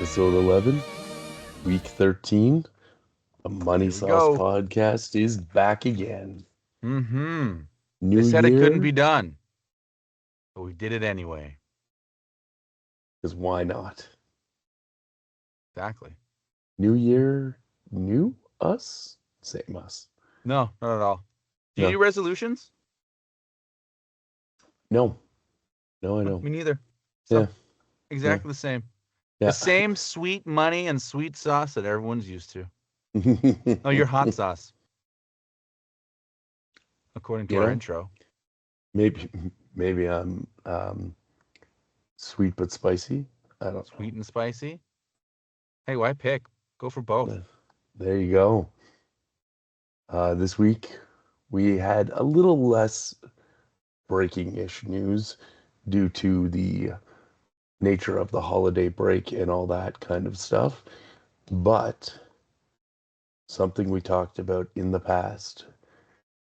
Episode 11, Week 13. The Money Here we Sauce go. Podcast is back again. Mm-hmm. They New said it couldn't year, be done, but we did it anyway. because why not? Exactly. New year, new us? Same us. No, not at all. Do you do No, resolutions? no, no, I don't. Me neither. Yeah, So yeah, exactly the same. The yeah. same sweet money and sweet sauce that everyone's used to. Oh, you're hot sauce, according to You our know, intro. maybe, maybe I'm sweet but spicy. I don't Sweet and spicy. Hey, why pick? Go for both. know. There you go. This week we had a little less breaking-ish news due to the nature of the holiday break and all that kind of stuff. But something we talked about in the past.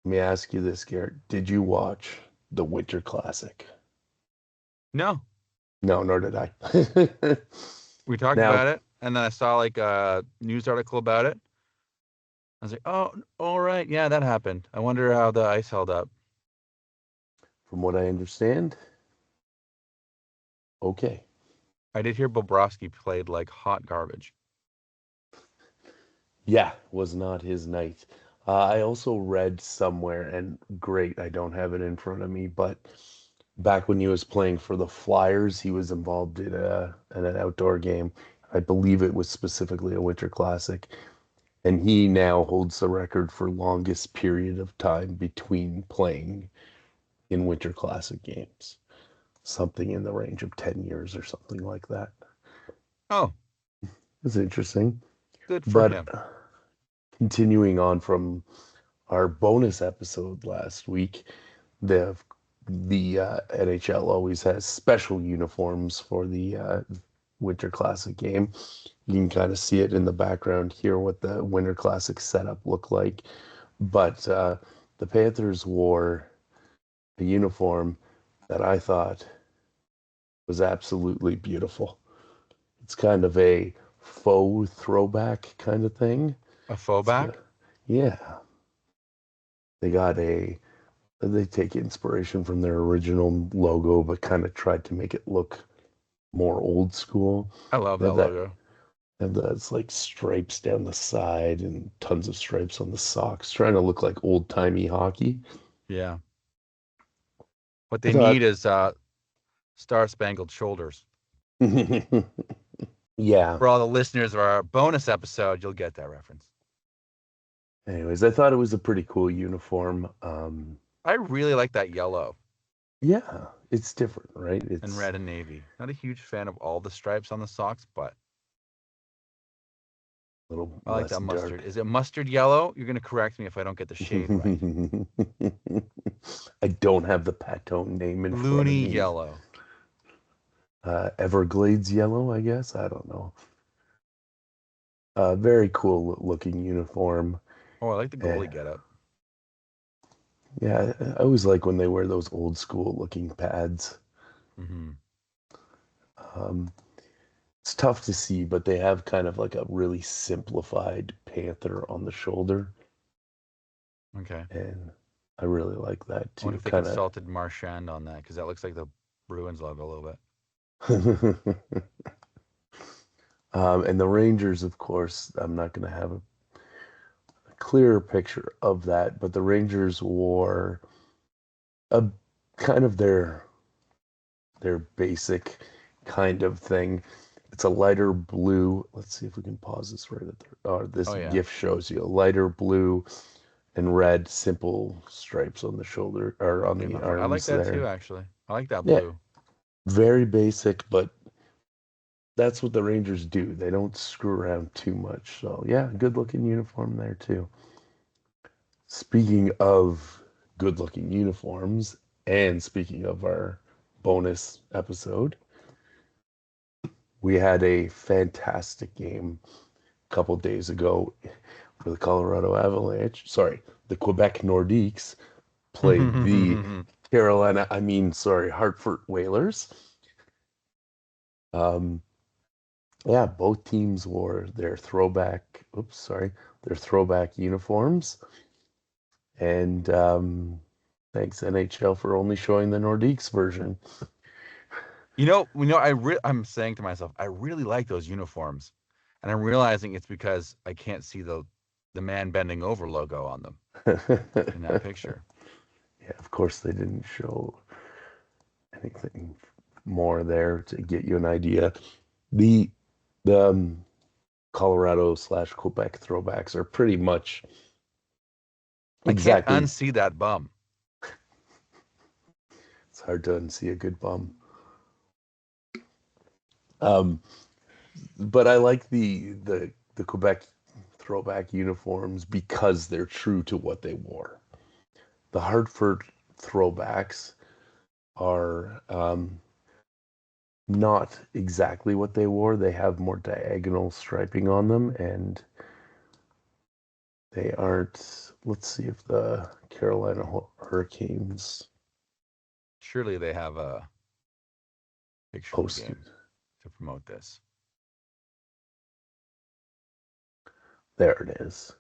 Let me ask you this, Garrett. Did you watch the Winter Classic? No, No, nor did I. we talked Now, about it, and then I saw like a news article about it. I was like, oh, all right, yeah, that happened. I wonder how the ice held up. from what I understand, okay. I did hear Bobrovsky played like hot garbage. Yeah, was not his night. I also read somewhere, and great, I don't have it in front of me, but back when he was playing for the Flyers, he was involved in an outdoor game. I believe it was specifically a Winter Classic, and he now holds the record for longest period of time between playing in Winter Classic games. Something in the range of 10 years or something like that. Oh, It's interesting. good for But him. continuing on from our bonus episode last week, the the NHL always has special uniforms for the Winter Classic game. You can kind of see it in the background here, what the Winter Classic setup looked like. But the Panthers wore a uniform that I thought was absolutely beautiful. It's kind of a faux throwback kind of thing. A It's got, faux. yeah, they got a they take inspiration from their original logo, but kind of tried to make it look more old school. I love They that have that logo. and it's like stripes down the side and tons of stripes on the socks, trying to look like old timey hockey. Yeah. What I they thought, need is Star Spangled Shoulders. yeah. For all the listeners of our bonus episode, you'll get that reference. Anyways, I thought it was a pretty cool uniform. I really like that yellow Yeah, it's different, right? and It's red and navy. Not a huge fan of all the stripes on the socks, but a little I like less that mustard. dark. Is it mustard yellow? You're going to correct me if I don't get the shade right. I don't have the Patone name in front of Loony me. yellow. Everglades yellow, I guess. I don't know. Very cool looking uniform. Oh, I like the Eh, goalie getup. yeah, I always like when they wear those old school looking pads. Mm-hmm. Um, it's tough to see, but they have kind of like a really simplified panther on the shoulder, Okay. and I really like that I wonder too. if they Kind consulted Marchand on that because that looks like the Bruins logo a little bit. of. And the Rangers, of course, I'm not going to have a clearer picture of that, but the Rangers wore a kind of their basic kind of thing. It's a lighter blue. Let's see if we can pause this right at there. Oh, this Oh, yeah. GIF shows you a lighter blue and red simple stripes on the shoulder or on the I like arms that too, there. actually. I like that Yeah, blue. very basic, but that's what the Rangers do. They don't screw around too much. So yeah, good looking uniform there too. Speaking of good looking uniforms, and speaking of our bonus episode, we had a fantastic game a couple days ago for the Colorado Avalanche. Sorry, the Quebec Nordiques played the Hartford Whalers. Um, Yeah, both teams wore their throwback, oops, sorry, their throwback uniforms. And thanks NHL for only showing the Nordiques version. I'm saying to myself, I really like those uniforms, and I'm realizing it's because I can't see the man bending over logo on them in that picture. Yeah, of course they didn't show anything more there to get you an idea. The the Colorado slash Quebec throwbacks are pretty much I can't exactly. unsee that bum. It's hard to unsee a good bum. Um, but I like the Quebec throwback uniforms because they're true to what they wore. The Hartford throwbacks are not exactly what they wore. They have more diagonal striping on them, and they aren't. Let's see if the Carolina Hurricanes Surely they have a picture of the posted. game to promote this. There it is.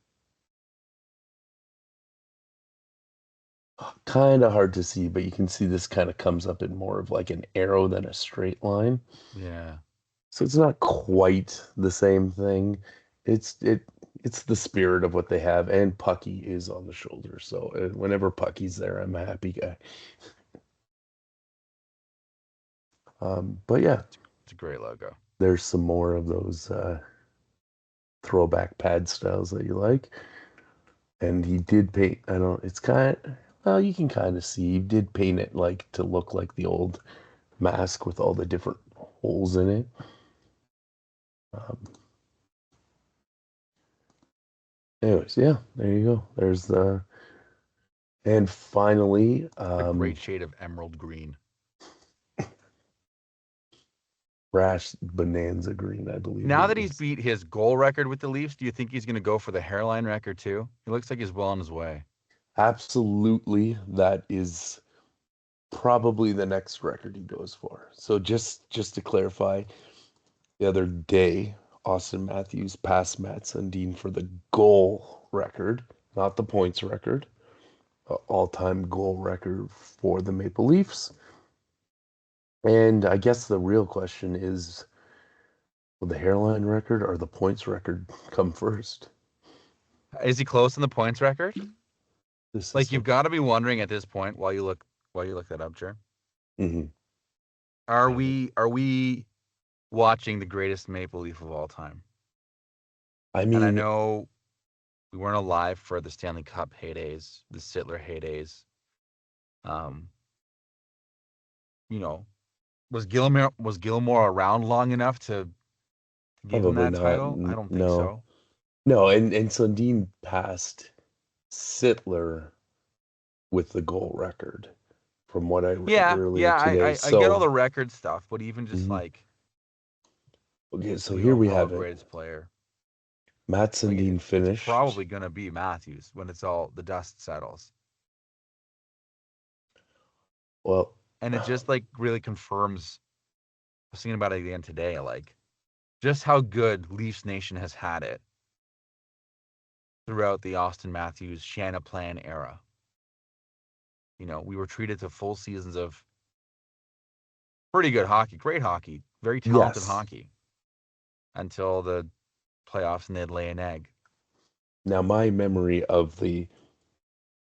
Kind of hard to see, but you can see this kind of comes up in more of like an arrow than a straight line. Yeah. So it's not quite the same thing. It's the spirit of what they have, and Pucky is on the shoulder. So whenever Pucky's there, I'm a happy guy. But yeah, It's a great logo. there's some more of those throwback pad styles that you like. And he did paint, I don't, it's kind of, well, you can kind of see, he did paint it like to look like the old mask with all the different holes in it. Um, anyways, yeah, there you go. There's the, and finally, A great shade of emerald green. Brash Bonanza Green, I believe Now it that he's is. beat his goal record with the Leafs, do you think he's going to go for the hairline record too? He looks like he's well on his way. Absolutely, that is probably the next record he goes for. So just to clarify, the other day, Austin Matthews passed Matt Sundin for the goal record, not the points record, all-time goal record for the Maple Leafs. And I guess the real question is, will the hairline record or the points record come first? Is he close on the points record? This is Like you've some. got to be wondering at this point while you look that up, Jer. Mhm. Are we watching the greatest Maple Leaf of all time? I And I mean, know we weren't alive for the Stanley Cup heydays, the Sittler heydays. Um, you know, was Gilmore around long enough to give him probably that not. title? I don't think No, so. no, and Sundin passed Sittler with the goal record, from what I read Yeah, earlier yeah, today. I get all So, the record stuff, but even just mhm. like Okay, so the here we overall have it. greatest player, Matt like Sundin it's finished. probably gonna be Matthews when it's all the dust settles. Well, And it just like really confirms. I was thinking about it again today, like just how good Leafs Nation has had it throughout the Austin Matthews Shanna Plan era. We were treated to full seasons of pretty good hockey, great hockey, very talented yes. hockey until the playoffs and they'd lay an egg. Now, my memory of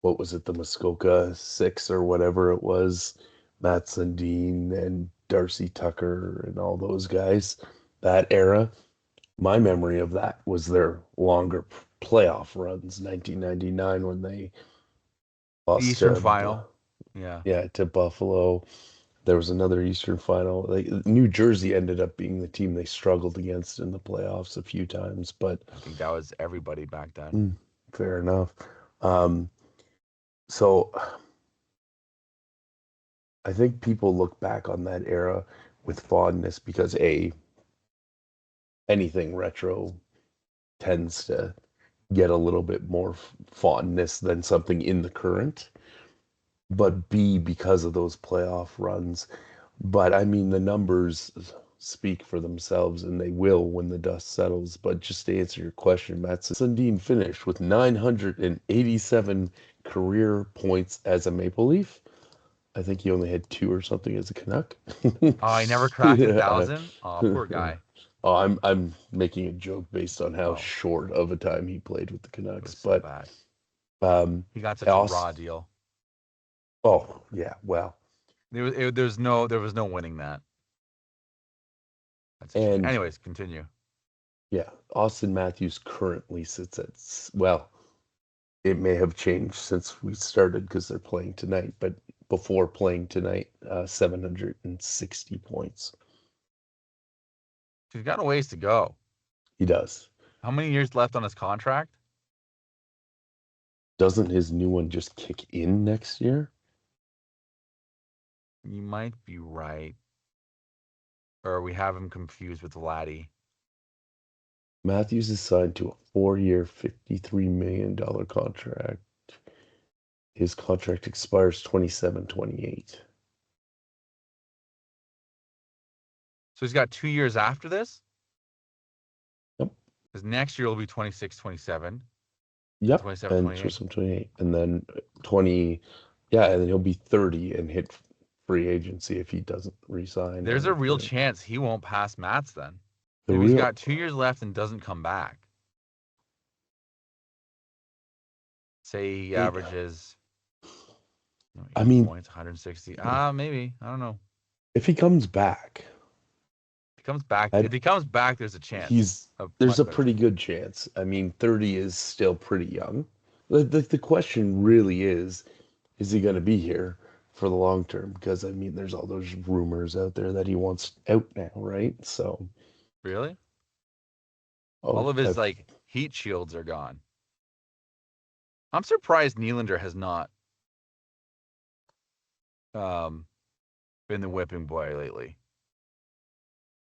what was it, the Muskoka Six or whatever it was, Matt Sundin and Darcy Tucker and all those guys, that era, my memory of that was their longer playoff runs, 1999 when they The lost Eastern to, Final, yeah, yeah, to Buffalo. There was another Eastern final. Like New Jersey ended up being the team they struggled against in the playoffs a few times, but I think that was everybody back then. mm, fair enough. Um, so I think people look back on that era with fondness because anything retro tends to get a little bit more fondness than something in the current, but B, because of those playoff runs. But I mean, the numbers. speak for themselves, and they will when the dust settles. But just to answer your question, Matt Sundin finished with 987 career points as a Maple Leaf. I think he only had two or something as a Canuck. Oh, he never cracked a Yeah. thousand. Oh, poor guy. Oh, I'm making a joke based on how Oh, short of a time he played with the it Canucks, was so but bad. um, He got such a also, raw deal. oh yeah, well, There was no winning that. That's a shame. and Anyways, continue. yeah, Austin Matthews currently sits at well, it may have changed since we started because they're playing tonight, but before playing tonight, 760 points. He's got a ways to go. He does. How many years left on his contract? Doesn't his new one just kick in next year? You might be right. Or we have him confused with Laddie. Matthews is signed to a 4-year, $53 million contract. His contract expires 27-28. So he's got 2 years after this? Yep. Because next year will be 26, 27, and Yep. 27, And 28. 27-28. And then 20, yeah, and then he'll be 30 and hit free agency if he doesn't resign There's a or real chance he won't pass Mats then. the If he's real got 2 years left and doesn't come back, say he it, averages I 80 mean, points, 160. Maybe. I don't know. if he comes back, If he comes back, I if he comes back, there's a chance. he's A there's much a better pretty chance. good chance. I mean, 30 is still pretty young. The question really is he going to be here for the long term? Because I mean, there's all those rumors out there that he wants out now, right? So, Really? All oh, of his like heat shields are gone. I'm surprised Nylander has not um been the whipping boy lately.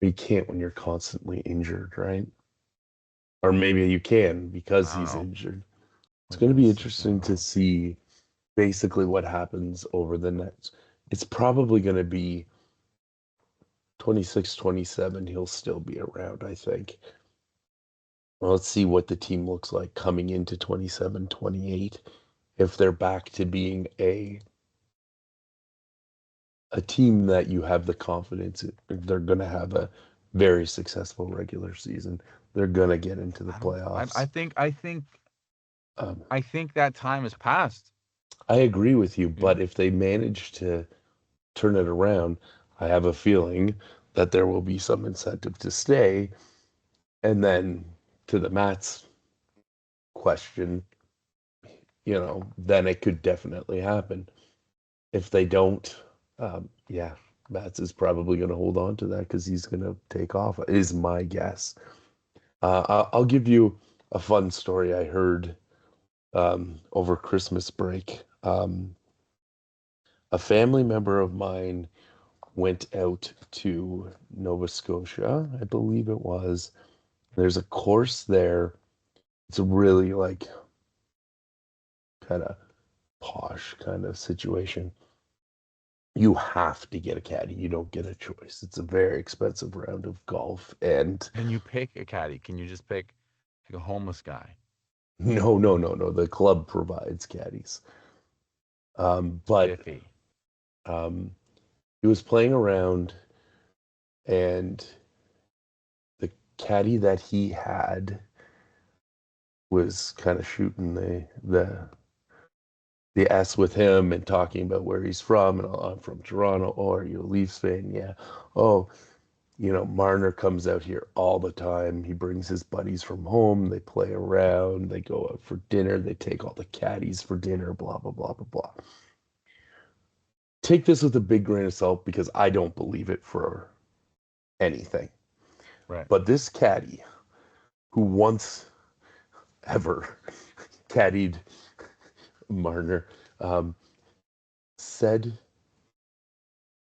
you can't when you're constantly injured, right? Or maybe you can because I don't he's know. injured. It's Like going to be consistent. I interesting don't to know. see basically what happens over the next. It's probably going to be 26, 27. He'll still be around, I think. Well, let's see what the team looks like coming into 27, 28. If they're back to being a team that you have the confidence in, they're going to have a very successful regular season. They're going to get into the I don't. I playoffs. think. I think. Um, I think that time has passed. I agree with you, You know. but if they manage to turn it around, I have a feeling that there will be some incentive to stay. And then to the Mats question, then it could definitely happen. If they don't, yeah, Mats is probably going to hold on to that because he's going to take off, is my guess. I'll give you a fun story I heard over Christmas break. A family member of mine went out to Nova Scotia, I believe it was. There's a course there. It's a really like kind of posh kind of situation. You have to get a caddy. You don't get a choice. It's a very expensive round of golf. And Can you pick a caddy? Can you just pick like a homeless guy? no, no, no, no. The club provides caddies. But Spiffy. um, he was playing around, and the caddy that he had was kind of shooting the S with him and talking about where he's from. And I'm from Toronto. Oh, are you a Leafs fan? Yeah. Oh, Marner comes out here all the time. He brings his buddies from home. They play around. They go out for dinner. They take all the caddies for dinner, blah, blah, blah, blah, blah. Take this with a big grain of salt because I don't believe it for anything. Right. But this caddy, who once ever caddied Marner, um, said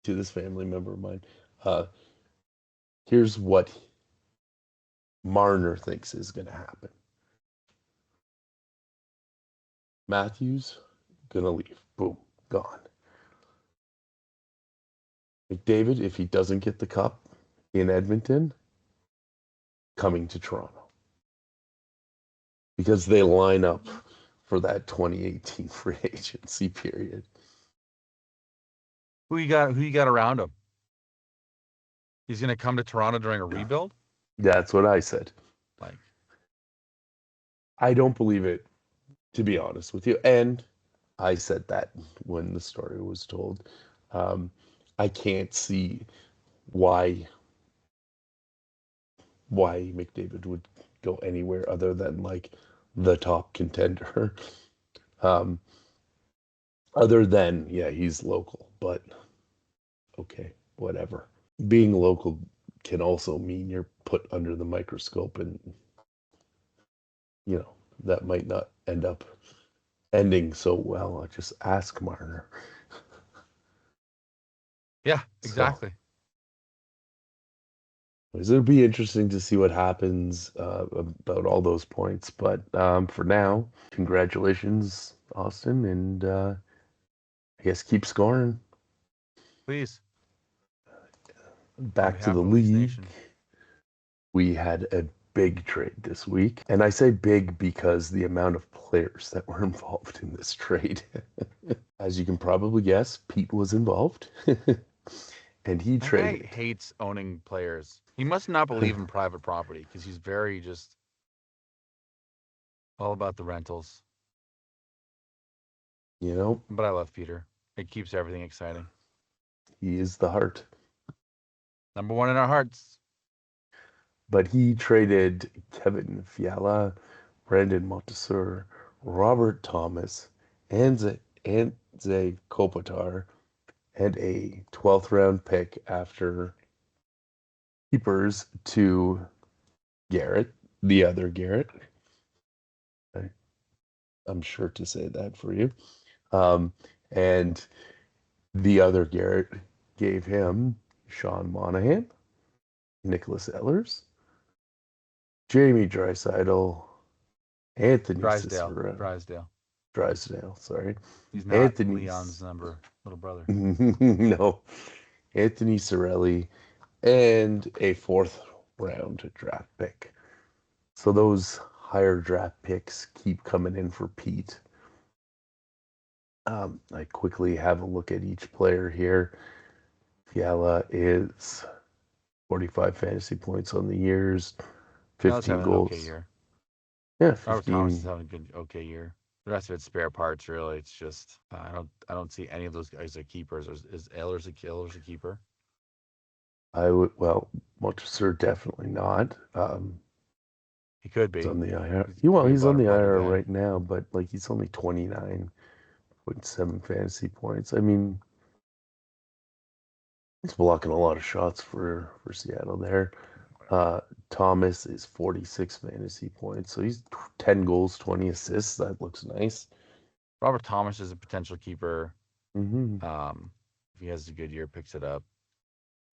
to this family member of mine, uh, here's what Marner thinks is going to happen. Matthews, gonna leave. Boom, gone. McDavid, if he doesn't get the cup, in Edmonton coming to Toronto because they line up for that 2018 free agency period. Who you got? Who you got around him? He's going to come to Toronto during a rebuild. That's what I said. Like, I don't believe it, to be honest with you. And I said that when the story was told. Um, I can't see why McDavid would go anywhere other than like the top contender. Um, other than, yeah, he's local, but okay, whatever. Being local can also mean you're put under the microscope, and that might not end up ending so well. I just ask Marner. yeah, So exactly. it'll be interesting to see what happens about all those points. But for now, congratulations, Austin, and I guess keep scoring. Please, on Back to behalf the of the Leafs league. Nation. We had a big trade this week. And I say big because the amount of players that were involved in this trade. As you can probably guess, Pete was involved. And he That guy traded. hates owning players. He must not believe in private property because he's very just all about the rentals. You know, But I love Peter. It keeps everything exciting. he is the heart. Number one in our hearts. But he traded Kevin Fiala, Brandon Monteser, Robert Thomas, Anze Kopitar, and a 12th round pick after keepers to Garrett, the other Garrett. I, I'm sure to say that for you. And the other Garrett gave him Sean Monahan, Nicholas Ehlers, Jamie Draisaitl, Anthony Cicero, Drysdale. Drysdale, sorry, He's not Anthony, Leon's little brother. no, Anthony Cirelli, and a fourth round draft pick. So those higher draft picks keep coming in for Pete. I quickly have a look at each player here. Fiala is 45 fantasy points on the years, Fiala's 15 having an okay goals. year. Yeah, Robert Thomas is 15. having a good okay year. The rest of it's spare parts, really. It's just I don't see any of those guys as keepers. Is Ehlers a keeper? I would, well, Monteser definitely not. He could He's be. on the IR. He could be He's about on a the bubble IR guy. right now, but like he's only 29.7 fantasy points. I mean, he's blocking a lot of shots for Seattle there. Whatever. Uh, Thomas is 46 fantasy points, so he's 10 goals, 20 assists. That looks nice. Robert Thomas is a potential keeper. Hmm. If he has a good year, picks it up.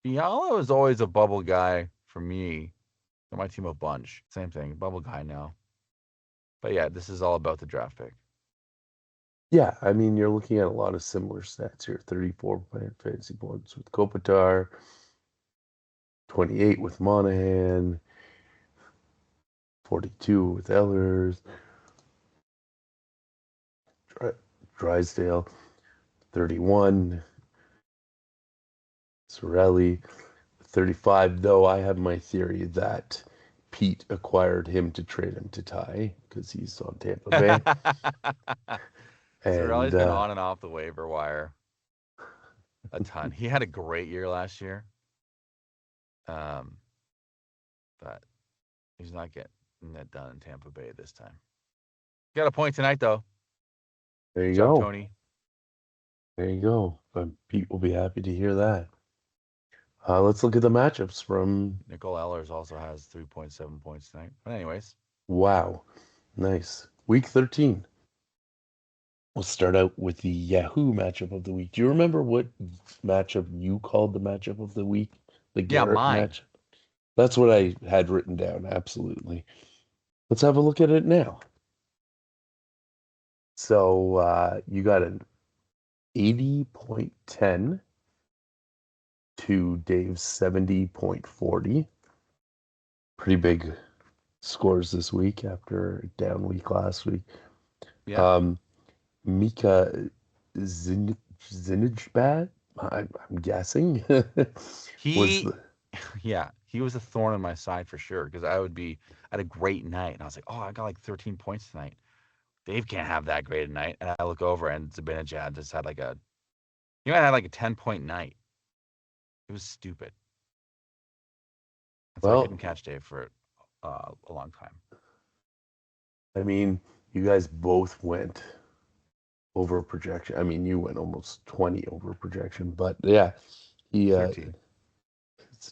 Fiala is always a bubble guy for me. On my team a bunch. Same thing, bubble guy now. But yeah, this is all about the draft pick. Yeah, I mean, you're looking at a lot of similar stats here. 34 fantasy points with Kopitar, 28 with Monahan, 42 with Ehlers, Drysdale, 31, Sorelli, 35, though I have my theory that Pete acquired him to trade him to Ty because he's on Tampa Bay. And Cirelli's been on and off the waiver wire a ton. He had a great year last year, um, but he's not getting that done in Tampa Bay this time. Got a point tonight, though. there Good you job, go. Tony. There you go. Pete will be happy to hear that. Let's look at the matchups from. Nicole Ehlers also has 3.7 points tonight. But anyways, Wow. Nice. Week 13. We'll start out with the Yahoo matchup of the week. Do you remember what matchup you called the matchup of the week? The yeah, Garrett mine. match? That's what I had written down. Absolutely. Let's have a look at it now. So you got an 80.10 to Dave's 70.40. Pretty big scores this week after a down week last week. Yeah. Um, Mika Zin Zinijbad, I'm guessing, was He the yeah, he was a thorn in my side for sure because I had a great night and I was like, "Oh, I got like 13 points tonight." Dave can't have that great a night. And I look over and Zabinajad just had like he might have had like a 10-point night. It was stupid. And so I couldn't well, catch Dave for a long time. I mean, you guys both went over projection. I mean, you went almost 20 over projection, but yeah, he 13.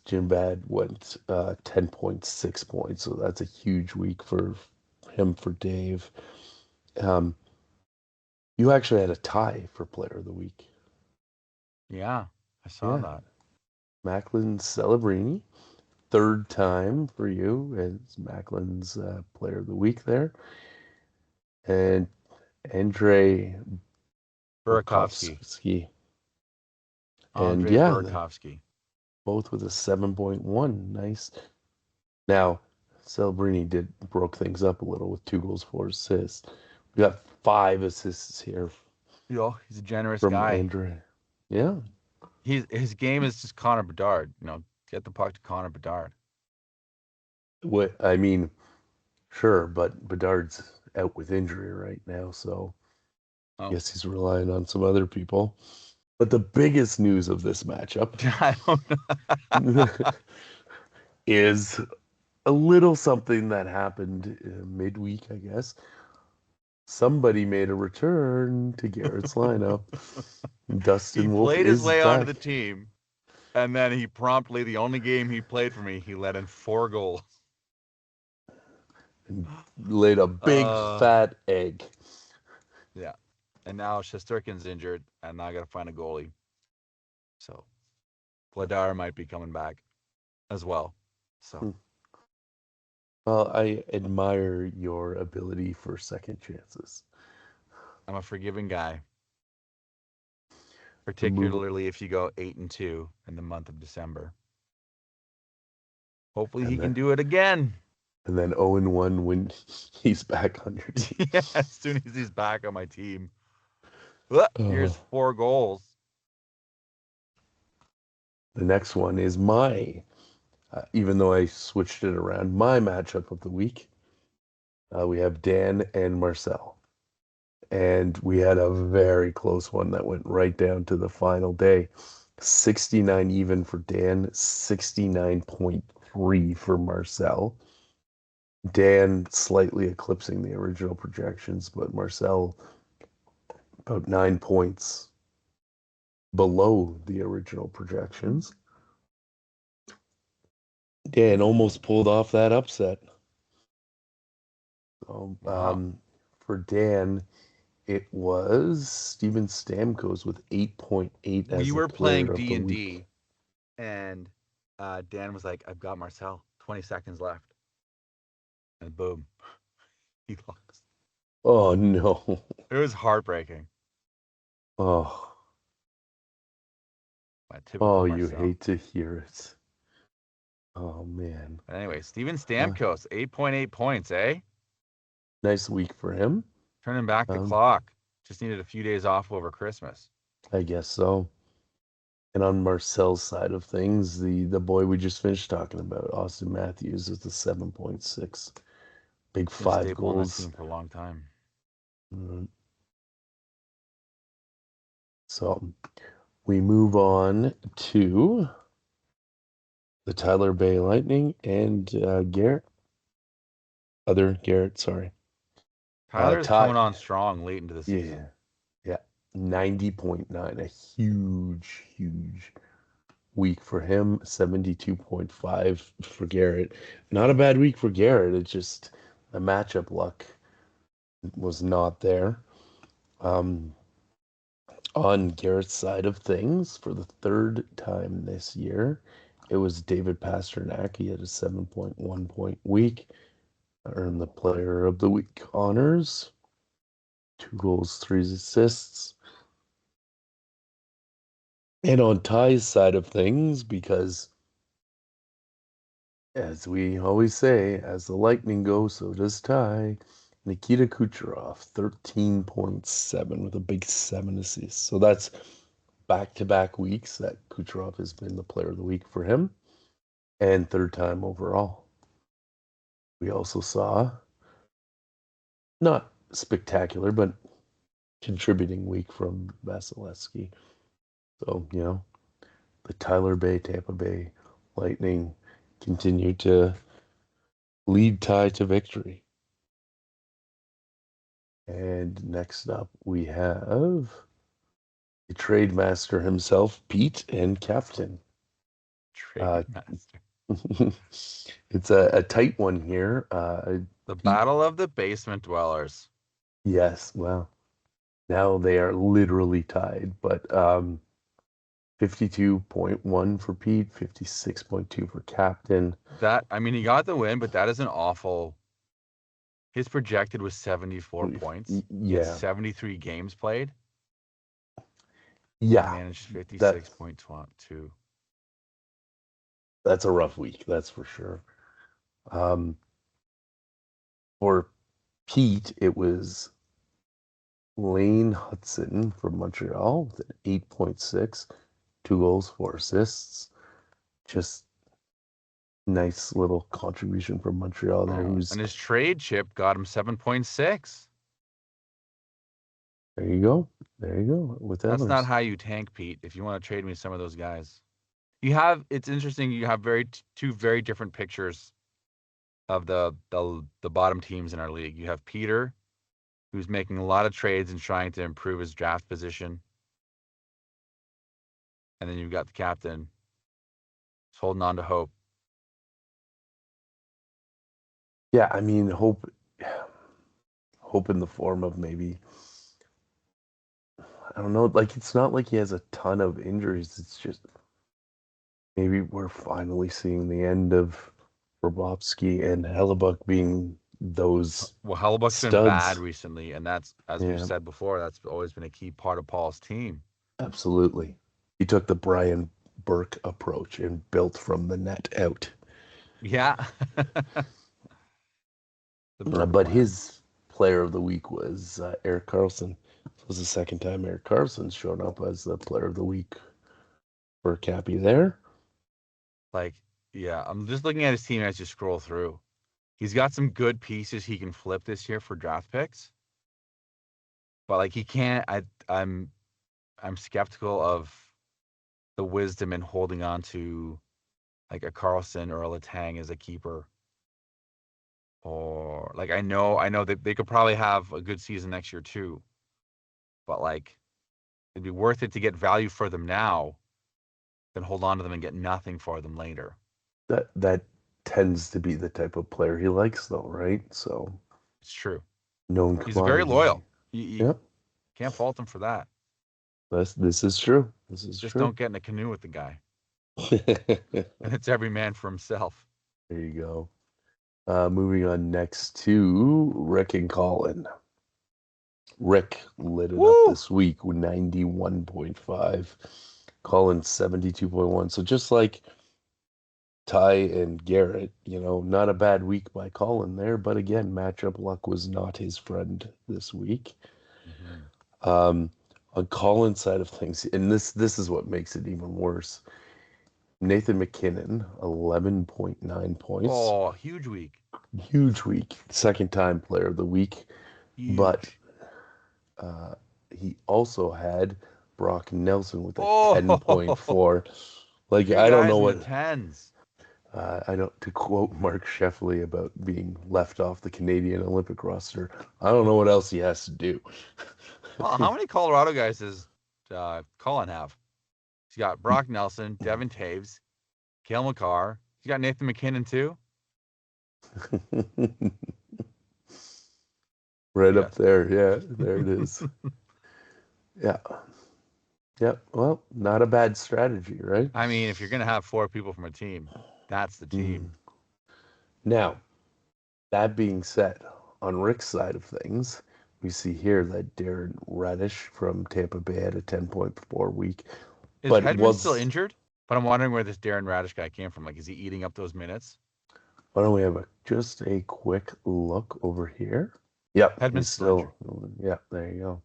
Jim Bad went 10.6 points, so that's a huge week for him for Dave. Um, you actually had a tie for player of the week. Yeah, I saw Yeah, that. Macklin Celebrini, third time for you as Macklin's player of the week there, and Andre Burakovsky. Burkovsky, and Andre yeah, Burakovsky. both with a 7.1. Nice. Now, Celebrini did broke things up a little with 2 goals, 4 assists. We got 5 assists here He's a generous from guy. Andre. Yeah. His game is just Connor Bedard. Get the puck to Connor Bedard. What I mean, sure, but Bedard's out with injury right now, so I Oh, guess he's relying on some other people. But the biggest news of this matchup I don't know. is a little something that happened midweek, I guess. Somebody made a return to Garrett's lineup. He Dustin Wolf played his is way onto the back team, and then he promptly, the only game he played for me, he let in 4 goals. and laid a big Uh, fat egg. yeah. And now Shesterkin's injured, and now I got to find a goalie. So Vladar might be coming back as well. So Well, I admire your ability for second chances. I'm a forgiving guy, We move particularly if you go 8-2 in the month of December. Hopefully he and can then do it again. 0-1 when he's back on your team. Yeah, as soon as he's back on my team. Here's Oh, 4 goals. the next one is even though I switched it around, my matchup of the week. We have Dan and Marcel. And we had a very close one that went right down to the final day. 69 even for Dan, 69.3 for Marcel. Dan slightly eclipsing the original projections, but Marcel about 9 points below the original projections. Dan almost pulled off that upset. So, Wow. for Dan, it was Steven Stamkos with 8.8 We as the were playing player of the D&D, week. and Dan was like, I've got Marcel. 20 seconds left. And boom, he lost. Oh no. It was heartbreaking. Oh, My typical oh, you Marcel. hate to hear it. Oh man. But anyway, Steven Uh, Stamkos, 8.8 points, eh? nice week for him. Turning back the Um, clock. Just needed a few days off over Christmas. I guess so. And on Marcel's side of things, the boy we just finished talking about, Austin Matthews, is the 7.6. Big Been a five staple on that goals. team for a long time. Mm, So we move on to the Tyler Bay Lightning and Garrett. Other Garrett, sorry. Tyler's Ty, coming on strong late into the season. yeah, yeah, 90.9. A huge, huge week for him. 72.5 for Garrett. Not a bad week for Garrett. It's just the matchup luck was not there. Um, on Garrett's side of things, for the third time this year, it was David Pasternak. He had a 7.1 point week, earned the Player of the Week honors. 2 goals, 3 assists. And on Ty's side of things, because as we always say, as the lightning goes, so does Ty. Nikita Kucherov, 13.7 with a big 7 assists. So that's back-to-back weeks that Kucherov has been the player of the week for him, and third time overall. We also saw, not spectacular, but contributing week from Vasilevsky. So, the Tyler Bay, Tampa Bay Lightning continue to lead Ty to victory. And next up, we have the trade master himself, Pete and Captain. Trade Uh, master. it's a tight one here. The Pete, battle of the basement dwellers. yes, well, now they are literally tied, but 52.1 for Pete, 56.2 for Captain. That I mean, he got the win, but that is an awful. His projected was 74 points. He had Yeah, 73 games played. He yeah, managed that 56.2. that's a rough week, that's for sure. Um, for Pete, it was Lane Hudson from Montreal with an 8.6, 2 goals, 4 assists. Just nice little contribution from Montreal there. Oh, Who's and his trade chip got him 7.6. There you go. There you go with That's not Evers. how you tank, Pete. If you want to trade me some of those guys, you have. It's interesting. You have two very different pictures of the bottom teams in our league. You have Peter, who's making a lot of trades and trying to improve his draft position, and then you've got the captain, who's holding on to hope. Yeah, I mean, hope in the form of maybe, I don't know, like it's not like he has a ton of injuries. It's just maybe we're finally seeing the end of Bobrovsky and Hellebuck being those Well, Hellebuck's been bad studs. recently, and that's, as we've Yeah, said before, that's always been a key part of Paul's team. absolutely. He took the Brian Burke approach and built from the net out. Yeah, the Burke But plan. his player of the week was Eric Carlson. This was the second time Eric Carlson's shown up as the player of the week for Cappy there. Like, yeah, I'm just looking at his team as you scroll through. He's got some good pieces he can flip this year for draft picks, but like he can't. I'm skeptical of the wisdom in holding on to like a Carlson or a Letang as a keeper. Or like I know that they could probably have a good season next year too, but like it'd be worth it to get value for them now than hold on to them and get nothing for them later. That tends to be the type of player he likes, though, right? So It's true. known He's very commodity. loyal. You Yep, can't fault him for that. this is true. This is Just true. don't get in a canoe with the guy. There And it's every man for himself. you go. Moving on next to Rick and Colin. Rick lit it up Woo! this week with 91.5. Colin 72.1. So just like Ty and Garrett, not a bad week by Colin there, but again, matchup luck was not his friend this week. Mm-hmm. Um, on Colin's side of things, and this is what makes it even worse. Nathan McKinnon, 11.9 points. Oh, huge week. Huge week. Second time player of the week. But Huge. uh, he also had Brock Nelson with a Oh, 10.4. Like, two I don't know guys in the what tens. I don't, to quote Mark Sheffley about being left off the Canadian Olympic roster, I don't know what else he has to do. Well, how many Colorado guys does Colin have? He's got Brock Nelson, Devin Taves, Kale McCarr. He's got Nathan McKinnon too. Right up Yes. there. Yeah, there it is. Yeah. Yeah. Well, not a bad strategy, right? I mean, if you're gonna have four people from a team, that's the Mm. team. Now, that being said, on Rick's side of things, we see here that Darren Radish from Tampa Bay had a 10.4 week. Is but Hedman still was injured? But I'm wondering where this Darren Radish guy came from. Like, is he eating up those minutes? why don't we have just a quick look over here? Yep, he's Hedman's still injured, still. Yeah, there you go.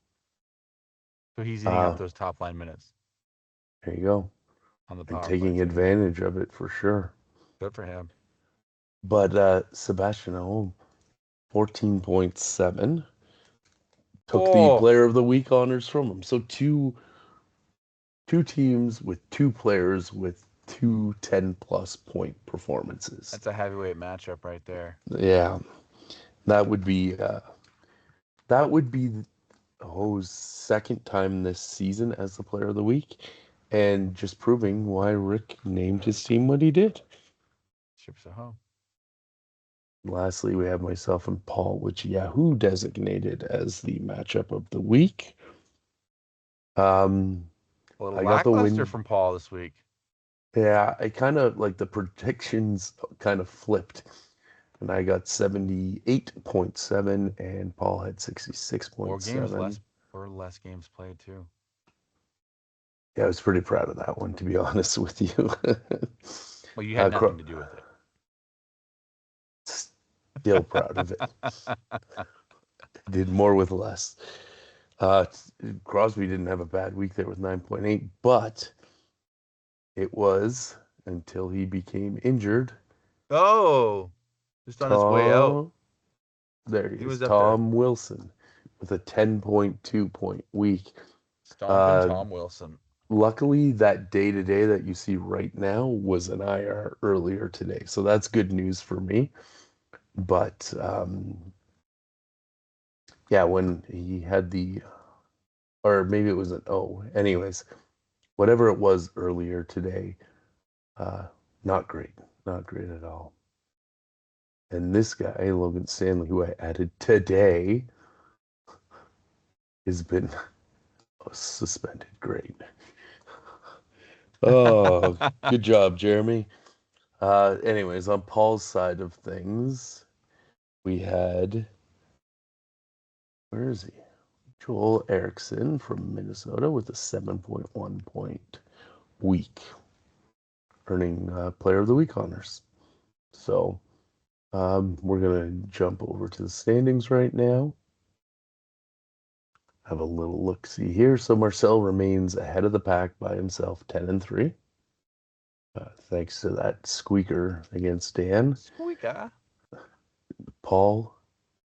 so he's eating up Uh, those top line minutes there you go. on the And power play taking too. advantage of it for sure. Good for him. But Sebastian Aho, 14.7, took the Oh, Player of the Week honors from him. So two teams with two players with two 10-plus point performances. that's a heavyweight matchup right there. Yeah, that would be Ho's second time this season as the Player of the Week, and just proving why Rick named his team what he did. Ships a home. Lastly, we have myself and Paul, which Yahoo designated as the matchup of the week. Um, A little I got the lackluster win. from Paul this week. Yeah, I kind of like the predictions kind of flipped. And I got 78.7 and Paul had More games, 66.7. less games played too. Yeah, I was pretty proud of that one, to be honest with you. Well, you had Cro nothing to do with it. Still proud of it. Did more with less. Uh, Crosby didn't have a bad week there with 9.8, but it was until he became injured. Oh, just on his way out. Tom, there he He is, was up there Tom Wilson with a 10.2 point week. stomping Uh, Tom Wilson. Luckily, that day to day that you see right now was an IR earlier today. So that's good news for me. But yeah, when he had or maybe it was an O. Anyways, whatever it was earlier today, uh, not great. Not great at all. And this guy, Logan Stanley, who I added today, has been suspended. Great. Oh, good job, Jeremy. Anyways, on Paul's side of things, we had, where is he? Joel Erickson from Minnesota with a 7.1 point week, earning Player of the Week honors. So we're going to jump over to the standings right now. Have a little look-see here. So Marcel remains ahead of the pack by himself, 10-3. Thanks to that squeaker against Dan. Squeaker. Paul,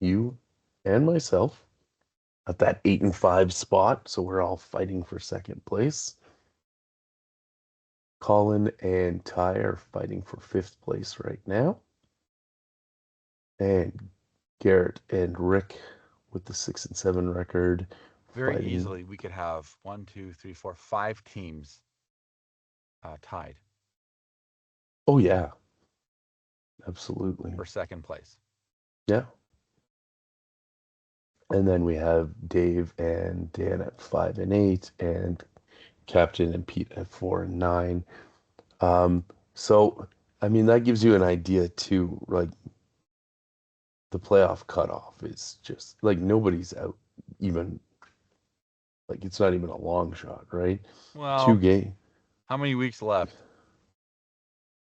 you, and myself at that 8-5 spot. So we're all fighting for second place. Colin and Ty are fighting for fifth place right now. And Garrett and Rick with the 6-7 record Very fighting. easily, we could have 1, 2, 3, 4, 5 teams tied Oh yeah, absolutely. for second place. Yeah. And then we have Dave and Dan at 5-8, and Captain and Pete at 4-9. Um, so I mean that gives you an idea too. Like the playoff cutoff is just like nobody's out even like it's not even a long shot, right? Two Well, game. how many weeks left?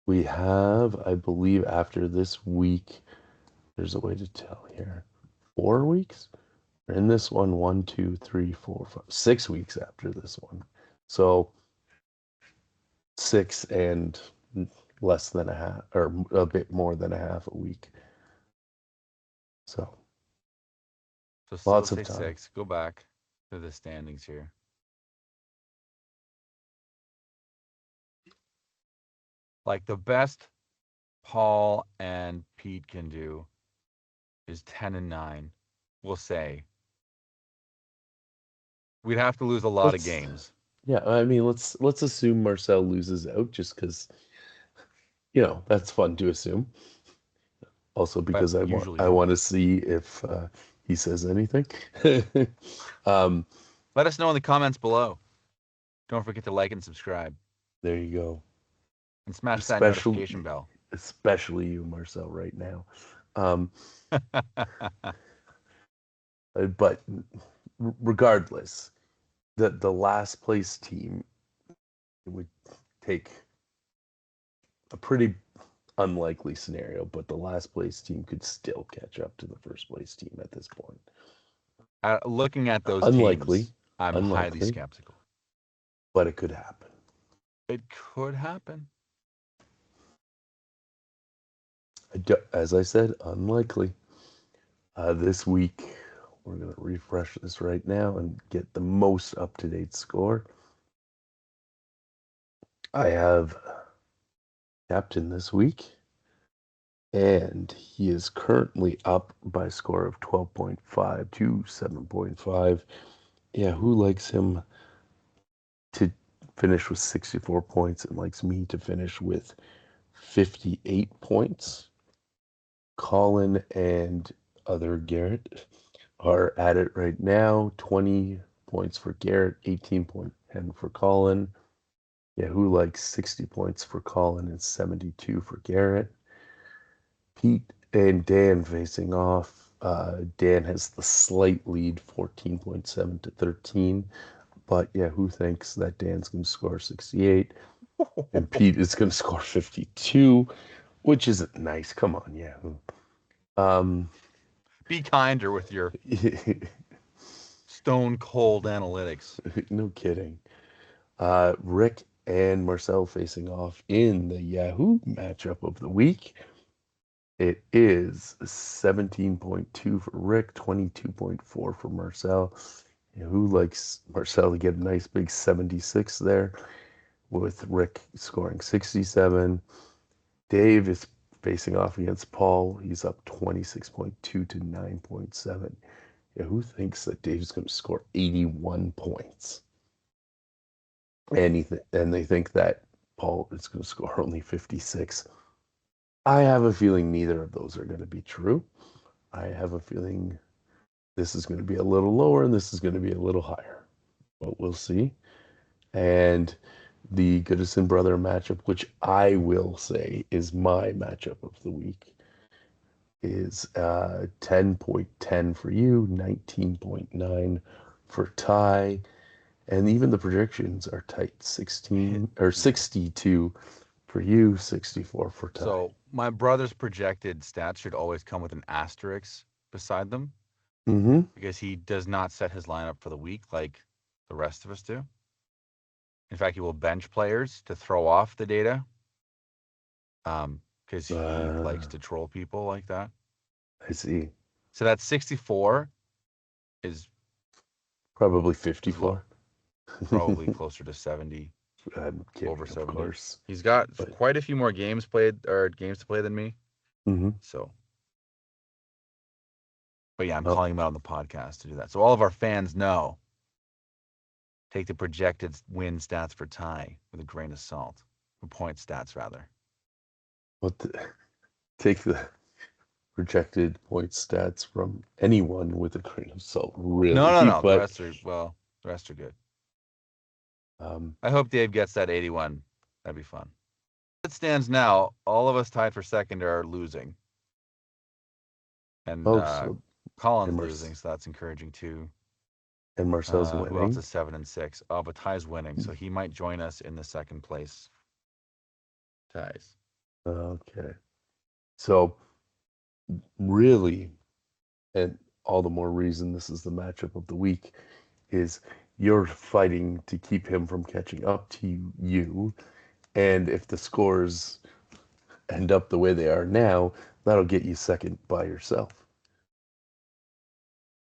We have, I believe, after this week, there's a way to tell here. 4 weeks? In this one, 6 weeks after this one. So 6 and less than a half, or a bit more than a half a week. So So lots let's of say time. 6. Go back to the standings here. Like the best Paul and Pete can do is 10-9. We'll say we'd have to lose a lot of Let's games. Yeah, I mean let's assume Marcel loses out just because that's fun to assume. Also But because usually I won't. want to see if he says anything. um, Let us know in the comments below. Don't forget to like and subscribe there you go. and smash that Especially notification bell. especially you, Marcel, right now. Um, but regardless, the last place team it would take a pretty unlikely scenario, but the last place team could still catch up to the first place team at this point. Looking at those Unlikely, teams, I'm highly unlikely, skeptical. but it could happen. It could happen. As I said, unlikely. This week, we're going to refresh this right now and get the most up to date score. I have captain this week, and he is currently up by a score of 12.5 to 7.5. Yeah, who likes him to finish with 64 points and likes me to finish with 58 points? Colin and other Garrett are at it right now. 20 points for Garrett, 18.10 for Colin. Yeah, who likes 60 points for Colin and 72 for Garrett? Pete and Dan facing off. Dan has the slight lead, 14.7 to 13. But yeah, who thinks that Dan's going to score 68 and Pete is going to score 52, which isn't nice. Come on, yeah. Um, Be kinder with your stone cold analytics. no kidding. Rick and Marcel facing off in the Yahoo matchup of the week. It is 17.2 for Rick, 22.4 for Marcel. Who likes Marcel to get a nice big 76 there with Rick scoring 67. Dave is facing off against Paul. He's up 26.2 to 9.7. Yeah, who thinks that Dave's going to score 81 points? And they think that Paul is going to score only 56. I have a feeling neither of those are going to be true. I have a feeling this is going to be a little lower and this is going to be a little higher, but we'll see. And the Goodison brother matchup, which I will say is my matchup of the week, is 10.10 for you, 19.9 for Ty, and even the predictions are tight. 16 or 62 for you, 64 for Ty. So my brother's projected stats should always come with an asterisk beside them Mm-hmm. because he does not set his lineup for the week like the rest of us do. In fact, he will bench players to throw off the data because he likes to troll people like that. I see. So that 64 is Probably is low, 54. probably closer to 70, I'm over kidding, of 70. course. He's got But quite a few more games played or games to play than me. mm-hmm. So, but yeah, I'm Well, calling him out on the podcast to do that. So all of our fans know. Take the projected win stats for Ty with a grain of salt. Or point stats, rather. what the, take the projected point stats from anyone with a grain of salt, No, really. no, no. The But rest are, well, the rest are good. um, I hope Dave gets that 81. That'd be fun. As it stands now, all of us tied for second are losing. And oh, so and, Colin's Mar- losing, so that's encouraging too. and Marcel's Who else winning. is 7-6? Oh, but Ty's winning, so he might join us in the second place ties. Okay. So really, and all the more reason this is the matchup of the week, is you're fighting to keep him from catching up to you. And if the scores end up the way they are now, that'll get you second by yourself.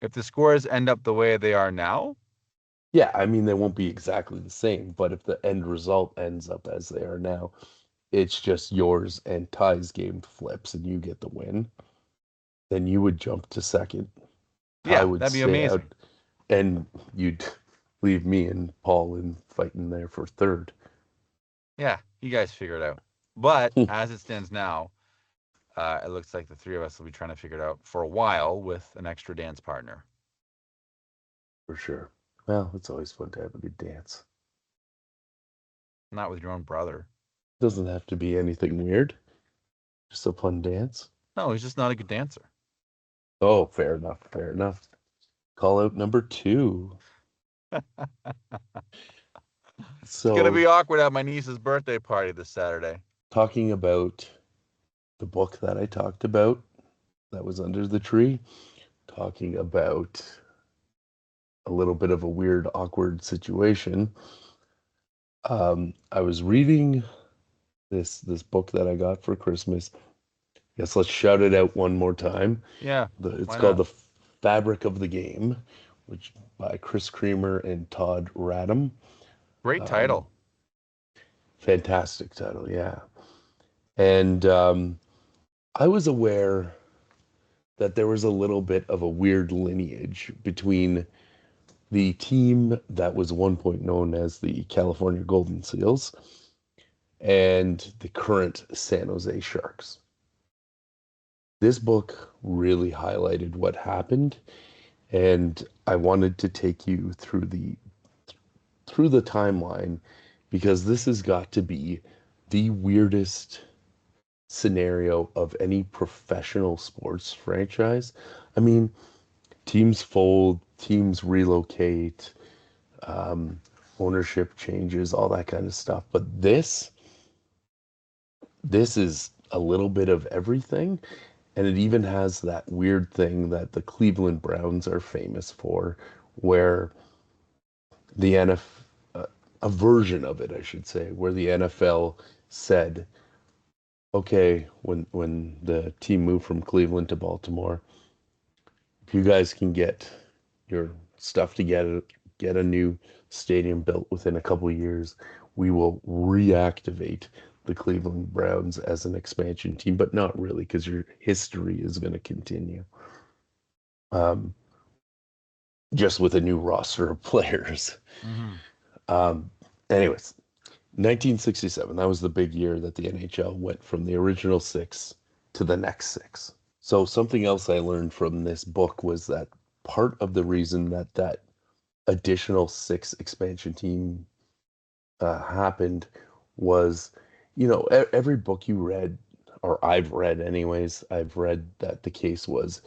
If the scores end up the way they are now, Yeah, I mean, they won't be exactly the same, but if the end result ends up as they are now, it's just yours and Ty's game flips and you get the win, then you would jump to second. Ty yeah, would that'd be stay amazing. out and you'd leave me and Paul in fighting there for third. Yeah, you guys figure it out. But as it stands now, it looks like the three of us will be trying to figure it out for a while with an extra dance partner. For sure. Well, it's always fun to have a good dance. Not with your own brother. Doesn't have to be anything weird, just a fun dance. No, he's just not a good dancer. Oh, fair enough, fair enough. Call out number two. It's gonna So, be awkward at my niece's birthday party this Saturday. talking about the book that I talked about that was under the tree, talking about a little bit of a weird, awkward situation. I was reading this book that I got for Christmas. Guess let's shout it out one more time. Yeah, It's why called not? The Fabric of the Game, which by Chris Creamer and Todd Radham. Great Um, title. Fantastic title, yeah. And I was aware that there was a little bit of a weird lineage between the team that was one point known as the California Golden Seals and the current San Jose Sharks. This book really highlighted what happened, and I wanted to take you through the timeline because this has got to be the weirdest scenario of any professional sports franchise. I mean, teams fold, teams relocate, um, ownership changes, all that kind of stuff. But this is a little bit of everything, and it even has that weird thing that the Cleveland Browns are famous for, where the NFL, a version of it, I should say, where the NFL said, okay, when the team moved from Cleveland to Baltimore, if you guys can get your stuff together, get a new stadium built within a couple of years, we will reactivate the Cleveland Browns as an expansion team, but not really because your history is going to continue. Um, just with a new roster of players. Mm-hmm. Um, anyways, 1967, that was the big year that the NHL went from the original six to the next six. So something else I learned from this book was that part of the reason that that additional six expansion team happened was, every book you read, or I've read anyways, I've read that the case was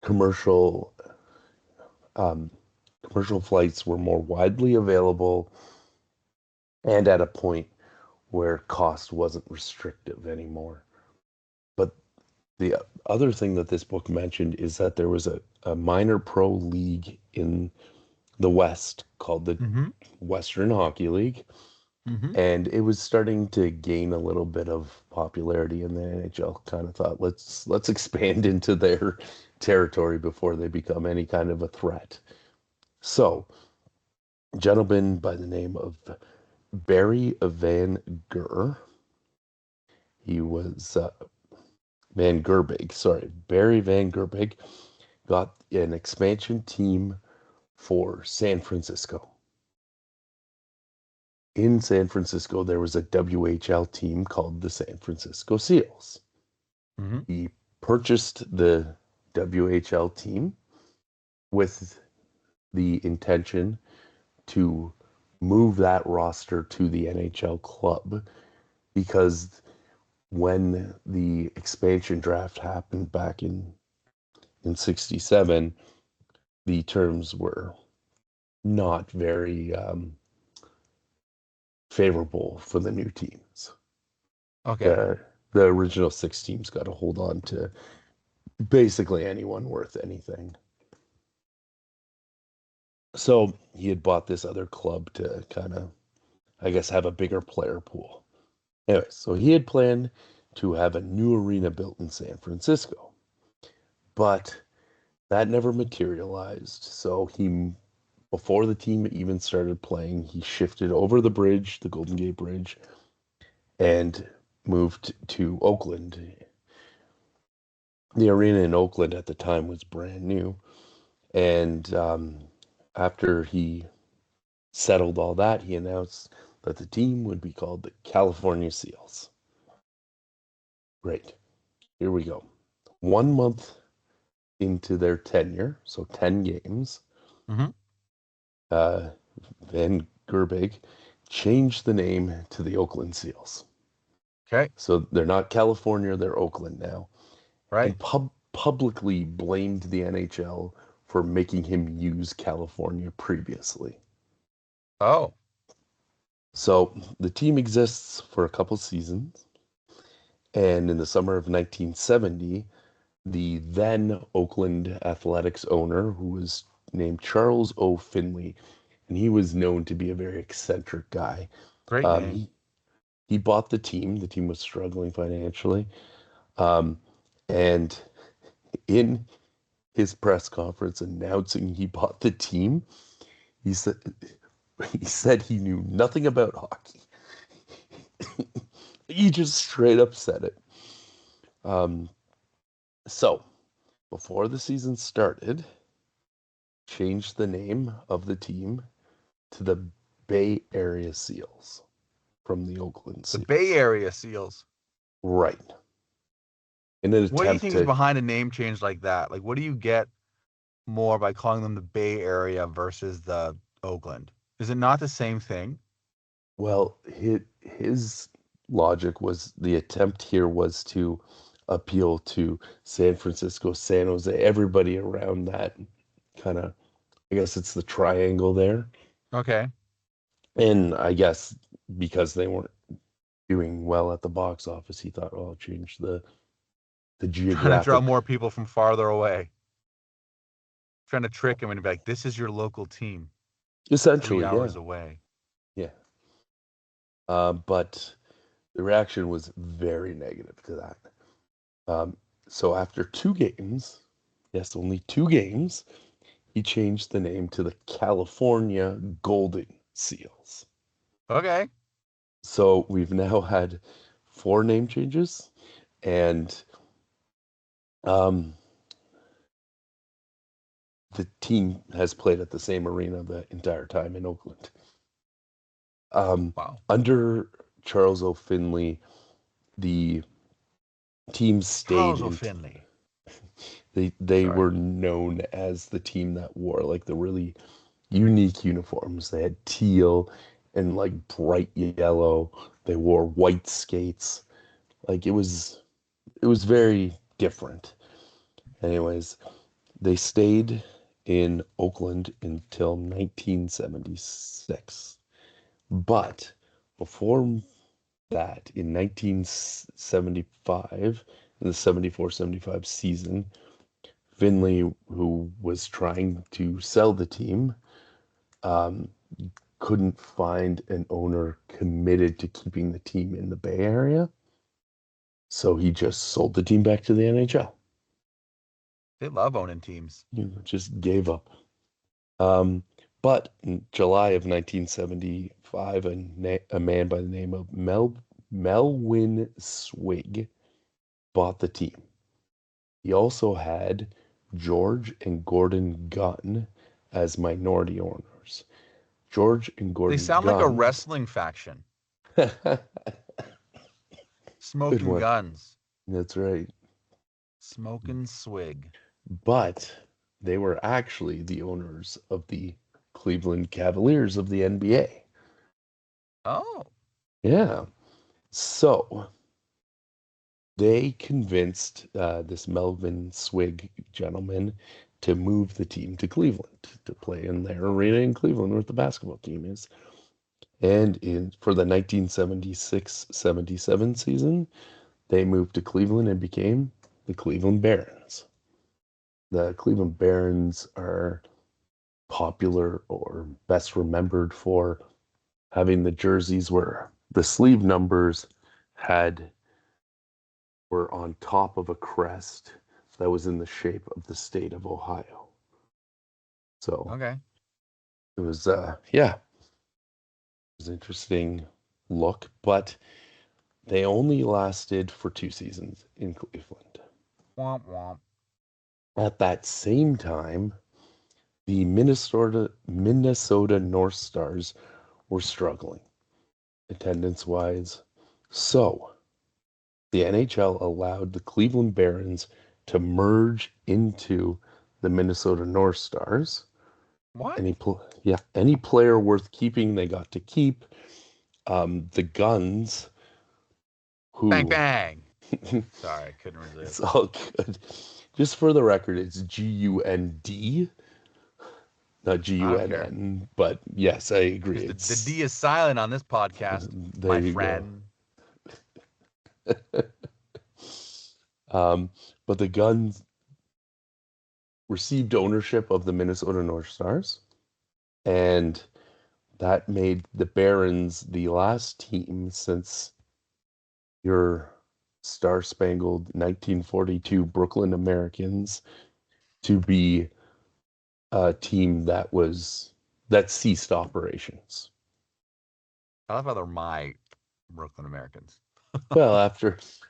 commercial um, commercial flights were more widely available and at a point where cost wasn't restrictive anymore. But the other thing that this book mentioned is that there was a minor pro league in the West called the Mm-hmm. Western Hockey League, Mm-hmm. and it was starting to gain a little bit of popularity, and the NHL kind of thought, let's expand into their territory before they become any kind of a threat. So, a gentleman by the name of Barry Van Ger, he was Van Gerbig, sorry, Barry Van Gerbig got an expansion team for San Francisco. In San Francisco, there was a WHL team called the San Francisco Seals. Mm-hmm. He purchased the WHL team with the intention to move that roster to the NHL club because when the expansion draft happened back in 67, the terms were not very favorable for the new teams. Okay. The original six teams got to hold on to basically anyone worth anything. So he had bought this other club to kind of, I guess, have a bigger player pool. Anyway, so he had planned to have a new arena built in San Francisco, but that never materialized. So before the team even started playing, he shifted over the bridge, the Golden Gate Bridge, and moved to Oakland. The arena in Oakland at the time was brand new. And after he settled all that, he announced that the team would be called the California Seals. Great. Here we go. 1 month into their tenure, so 10 games, Mm-hmm. uh, Van Gerbig changed the name to the Oakland Seals. Okay. So they're not California, they're Oakland now. Right. And publicly blamed the NHL for making him use California previously. Oh. So the team exists for a couple seasons, and in the summer of 1970, the then Oakland Athletics owner, who was named Charles O. Finley, and he was known to be a very eccentric guy. Great Um, name. he he bought the team. The team was struggling financially, um, and in his press conference announcing he bought the team, he said he said he knew nothing about hockey. He just straight up said it. Um, so before the season started, changed the name of the team to the Bay Area Seals from the Oakland The Bay Seals. Area Seals. Right. In an What do you attempt think is to, behind a name change like that? Like, what do you get more by calling them the Bay Area versus the Oakland? Is it not the same thing? well, his logic was the attempt here was to appeal to San Francisco, San Jose, everybody around that kind of, I guess it's the triangle there. Okay. And I guess because they weren't doing well at the box office, he thought, oh, I'll change the Trying to draw geographic. more people from farther away. Trying to trick them and be like, this is your local team, 3 Essentially, yeah, hours away. yeah. But the reaction was very negative to that. Um, so after 2 games, yes, only 2 games, he changed the name to the California Golden Seals. Okay. So we've now had 4 name changes, and um, the team has played at the same arena the entire time in Oakland. Um, Wow. Under Charles O'Finley, the team stayed Charles in. O'Finley. They Sorry. were known as the team that wore like the really unique uniforms. They had teal and like bright yellow. They wore white skates. Like it was very different. Anyways, they stayed in Oakland until 1976. But before that, in 1975, in the 74-75 season, Finley, who was trying to sell the team, um, couldn't find an owner committed to keeping the team in the Bay Area. So he just sold the team back to the NHL. They love owning teams. Just gave up. Um, but in July of 1975, a man by the name of Melwin Swig bought the team. He also had George and Gordon Gunn as minority owners. George and They Gordon sound like a Gunn, wrestling faction. good Smoking one. guns. That's right. Smoking swig. But they were actually the owners of the Cleveland Cavaliers of the NBA. Oh. Yeah. So they convinced this Melvin Swig gentleman to move the team to Cleveland to play in their arena in Cleveland where the basketball team is. And for the 1976-77 season, they moved to Cleveland and became the Cleveland Barons. The Cleveland Barons are popular or best remembered for having the jerseys where the sleeve numbers had were on top of a crest that was in the shape of the state of Ohio. So Okay. it was yeah, it was an interesting look, but they only lasted for 2 seasons in Cleveland. Womp womp. At that same time, the Minnesota North Stars were struggling attendance wise. So the NHL allowed the Cleveland Barons to merge into the Minnesota North Stars. What? Any player worth keeping, they got to keep. The Guns, Bang who bang. Sorry, I couldn't it's resist. all good. Just for the record, it's Gund. not I don't care. Gunn, but yes, I agree. Because the It's D is silent on this podcast, there my you go. friend. Um, but the Guns received ownership of the Minnesota North Stars, and that made the Barons the last team since your star-spangled 1942 Brooklyn Americans to be a team that ceased operations. I love how they're my Brooklyn Americans. Well,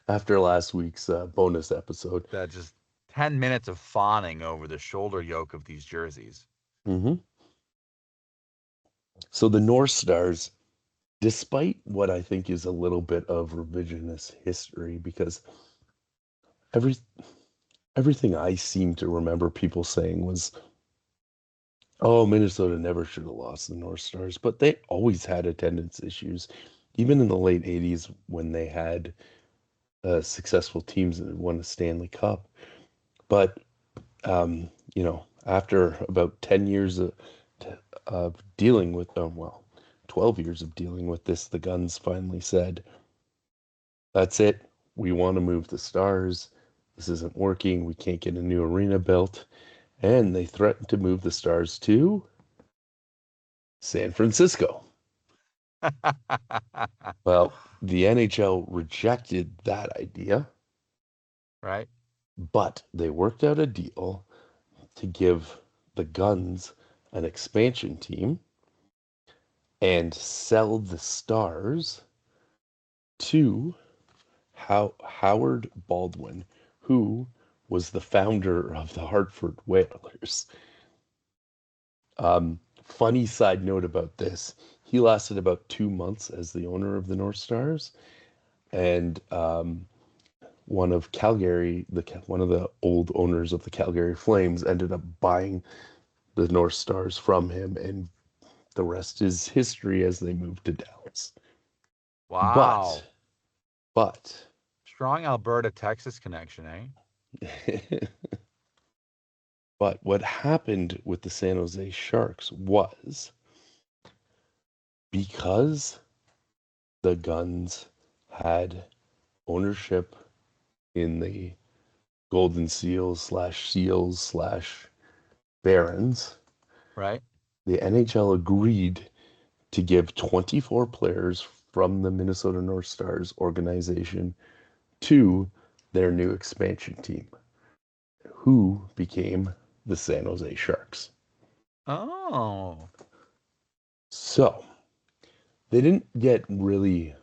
after last week's bonus episode. That just 10 minutes of fawning over the shoulder yoke of these jerseys. Hmm. So the North Stars, despite what I think is a little bit of revisionist history, because every everything I seem to remember people saying was, "Oh, Minnesota never should have lost the North Stars," but they always had attendance issues, even in the late '80s when they had successful teams that won a Stanley Cup. But after about 10 years of dealing with them, well, 12 years of dealing with this, the Guns finally said, that's it. We want to move the Stars. This isn't working. We can't get a new arena built. And they threatened to move the Stars to San Francisco. Well, the NHL rejected that idea, Right? but they worked out a deal to give the Guns an expansion team and sell the Stars to Howard Baldwin, who was the founder of the Hartford Whalers. Funny side note about this, he lasted about 2 months as the owner of the North Stars, and one of Calgary, one of the old owners of the Calgary Flames, ended up buying the North Stars from him, and the rest is history as they moved to Dallas. But, Wow. but, Strong Alberta Texas connection, eh? but what happened with the San Jose Sharks was because the Guns had ownership in the Golden Seals slash Seals slash Barons, Right? the NHL agreed to give 24 players from the Minnesota North Stars organization to their new expansion team, who became the San Jose Sharks. Oh. So they didn't get really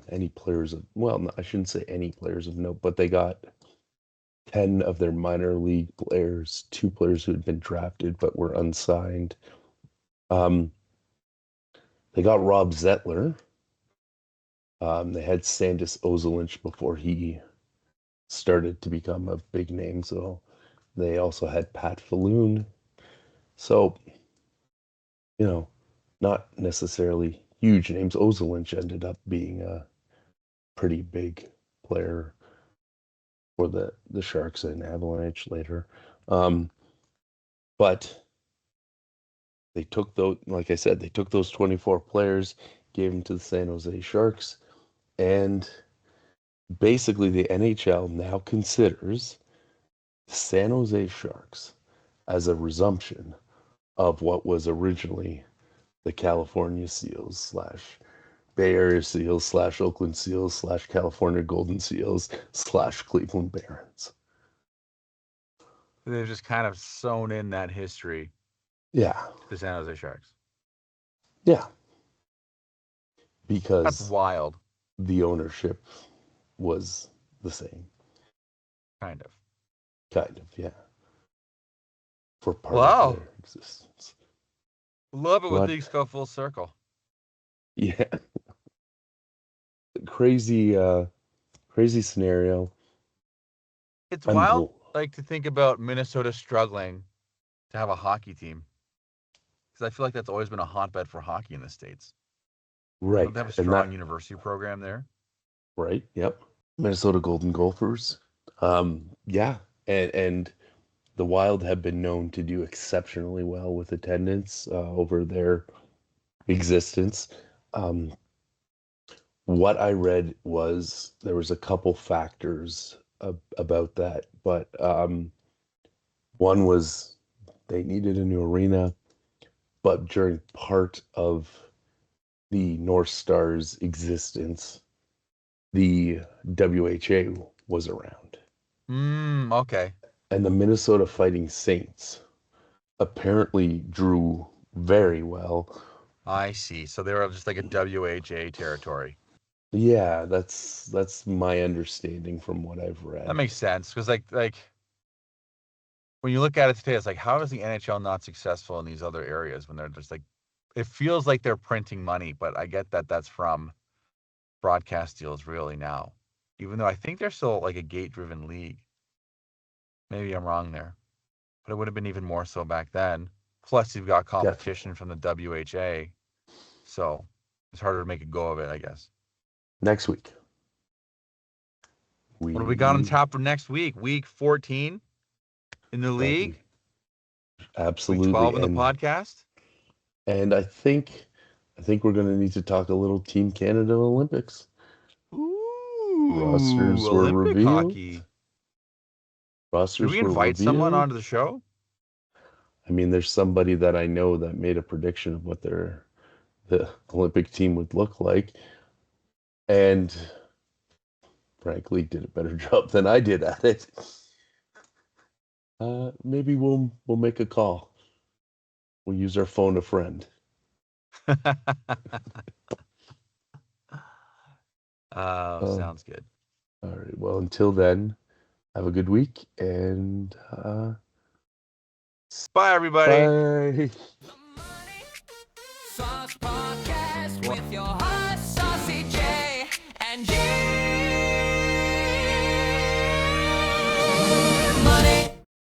any players of, well, no, I shouldn't say any players of note, but they got 10 of their minor league players, two players who had been drafted but were unsigned. Um, they got Rob Zettler. They had Sandis Ozolinsh before he started to become a big name. So they also had Pat Falloon. So, you know, not necessarily huge names. Ozolinsh ended up being a pretty big player for the Sharks and Avalanche later. Um, but they took those, like I said, they took those 24 players, gave them to the San Jose Sharks, and basically the NHL now considers the San Jose Sharks as a resumption of what was originally the California Seals slash Bay Area Seals slash Oakland Seals slash California Golden Seals slash Cleveland Barons. They've just kind of sewn in that history Yeah, to the San Jose Sharks. yeah, That's because wild. the ownership was the same, Kind of. kind of, yeah, for part of Wow. their existence. Love it when But things go full circle. yeah, crazy, crazy scenario. It's I'm wild, gl- like, to think about Minnesota struggling to have a hockey team. Because I feel like that's always been a hotbed for hockey in the States. Don't they right, have a and strong that university program there? right, yep. Minnesota Golden Gophers. Yeah, and the Wild have been known to do exceptionally well with attendance over their existence. Um, what I read was there was a couple factors about that, but one was they needed a new arena, but during part of the North Stars' existence, the WHA was around. Okay. And the Minnesota Fighting Saints apparently drew very well. I see. So they were just like a WHA territory. Yeah, that's my understanding from what I've That read. makes sense because like when you look at it today, it's like how is the NHL not successful in these other areas when they're just like it feels like they're printing money, but I get that that's from broadcast deals really now. Even though I think they're still like a gate-driven league. Maybe I'm wrong there, but it would have been even more so back then. Plus, you've got Definitely. competition from the WHA, so it's harder to make a go of it, I guess. Next week, What do we got on we tap for next week? Week 14 in the that league, we week absolutely 12 in the podcast. and I think we're going to need to talk a little Team Canada Olympics. Ooh, Rosters were Olympic revealed. hockey. Should Rosters we were invite someone revealed. onto the show? I mean, there's somebody that I know that made a prediction of what the Olympic team would look like, and frankly, did a better job than I did at it. Maybe we'll make a call. We'll use our phone a friend. Um, Sounds good. all right. Well, until then, have a good week and Bye, everybody. bye. The Money Sauce Podcast with your host, Saucy J and J.